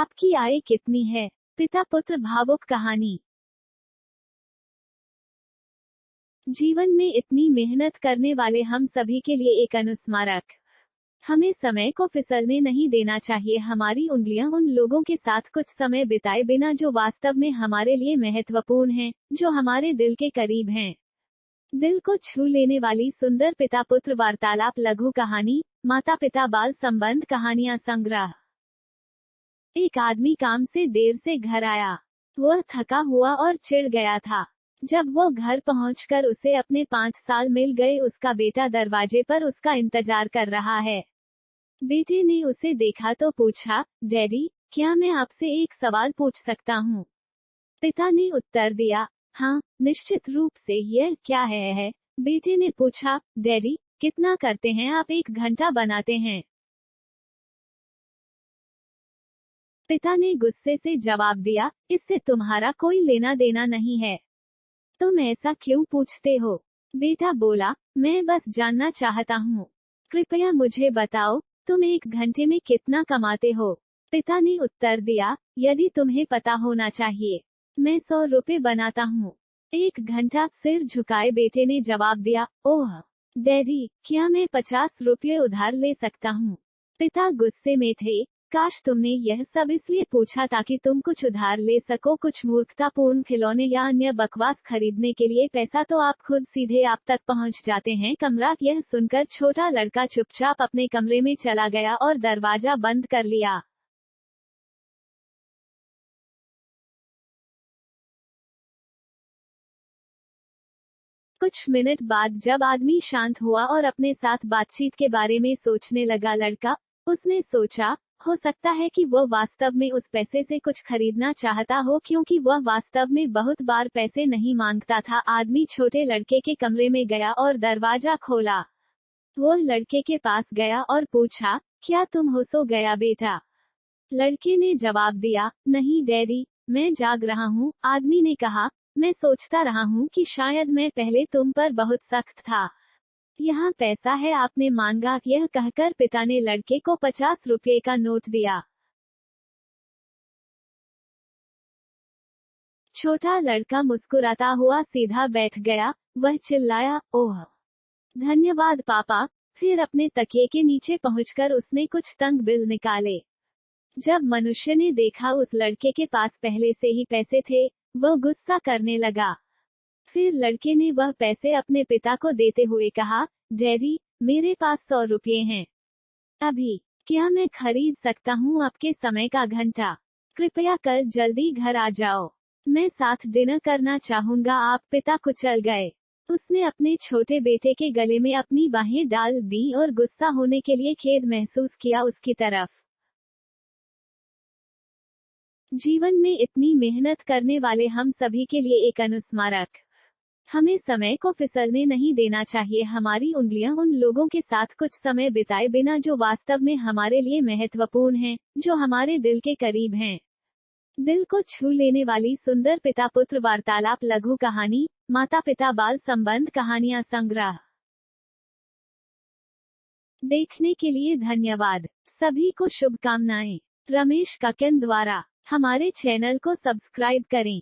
आपकी आय कितनी है? पिता पुत्र भावुक कहानी। जीवन में इतनी मेहनत करने वाले हम सभी के लिए एक अनुस्मारक। हमें समय को फिसलने नहीं देना चाहिए। हमारी उंगलियां उन लोगों के साथ कुछ समय बिताए बिना जो वास्तव में हमारे लिए महत्वपूर्ण हैं, जो हमारे दिल के करीब हैं। दिल को छू लेने वाली सुंदर पिता पुत्र वार्तालाप लघु कहानी, माता पिता बाल संबंध कहानियां संग्रह। एक आदमी काम से देर से घर आया। वह थका हुआ और चिढ़ गया था। जब वो घर पहुंचकर उसे अपने 5 साल मिल गए, उसका बेटा दरवाजे पर उसका इंतजार कर रहा है। बेटे ने उसे देखा तो पूछा, डैडी, क्या मैं आपसे एक सवाल पूछ सकता हूँ? पिता ने उत्तर दिया, हाँ, निश्चित रूप से। यह क्या है? बेटे ने पूछा, डैडी, कितना करते हैं आप? 1 घंटा बनाते हैं। पिता ने गुस्से से जवाब दिया, इससे तुम्हारा कोई लेना देना नहीं है। तुम ऐसा क्यों पूछते हो? बेटा बोला, मैं बस जानना चाहता हूँ। कृपया मुझे बताओ, तुम 1 घंटे में कितना कमाते हो? पिता ने उत्तर दिया, यदि तुम्हें पता होना चाहिए। मैं 100 रुपए बनाता हूँ। 1 घंटा? सिर झुकाए बेटे ने जवाब दिया, ओह डैडी, क्या मैं 50 रुपये उधार ले सकता हूँ? पिता गुस्से में थे, काश तुमने यह सब इसलिए पूछा ताकि तुम कुछ उधार ले सको, कुछ मूर्खतापूर्ण खिलौने या अन्य बकवास खरीदने के लिए पैसा तो आप खुद सीधे आप तक पहुंच जाते हैं। कमरा। यह सुनकर छोटा लड़का चुपचाप अपने कमरे में चला गया और दरवाजा बंद कर लिया। कुछ मिनट बाद जब आदमी शांत हुआ और अपने साथ बातचीत के बारे में सोचने लगा, उसने सोचा, हो सकता है कि वह वास्तव में उस पैसे से कुछ खरीदना चाहता हो, क्योंकि वह वास्तव में बहुत बार पैसे नहीं मांगता था। आदमी छोटे लड़के के कमरे में गया और दरवाजा खोला। वह लड़के के पास गया और पूछा, क्या तुम सो गया बेटा? लड़के ने जवाब दिया, नहीं डैडी, मैं जाग रहा हूँ। आदमी ने कहा, मैं सोचता रहा हूँ कि शायद मैं पहले तुम पर बहुत सख्त था। यहाँ पैसा है, आपने मांगा। यह कहकर पिता ने लड़के को 50 रुपये का नोट दिया। छोटा लड़का मुस्कुराता हुआ सीधा बैठ गया। वह चिल्लाया, ओह धन्यवाद पापा। फिर अपने तकिए के नीचे पहुंचकर उसने कुछ तंग बिल निकाले। जब मनुष्य ने देखा उस लड़के के पास पहले से ही पैसे थे, वह गुस्सा करने लगा। फिर लड़के ने वह पैसे अपने पिता को देते हुए कहा, डैडी, मेरे पास 100 रुपये हैं। अभी क्या मैं खरीद सकता हूँ आपके समय का घंटा? कृपया कल जल्दी घर आ जाओ। मैं साथ डिनर करना चाहूंगा। आप पिता कुचल गए। उसने अपने छोटे बेटे के गले में अपनी बाहें डाल दी और गुस्सा होने के लिए खेद महसूस किया उसकी तरफ। जीवन में इतनी मेहनत करने वाले हम सभी के लिए एक अनुस्मारक। हमें समय को फिसलने नहीं देना चाहिए। हमारी उंगलियां उन लोगों के साथ कुछ समय बिताए बिना जो वास्तव में हमारे लिए महत्वपूर्ण हैं, जो हमारे दिल के करीब हैं। दिल को छू लेने वाली सुंदर पिता पुत्र वार्तालाप लघु कहानी, माता पिता बाल संबंध कहानियां संग्रह। देखने के लिए धन्यवाद। सभी को शुभकामनाएं। रमेश काकन द्वारा। हमारे चैनल को सब्सक्राइब करें।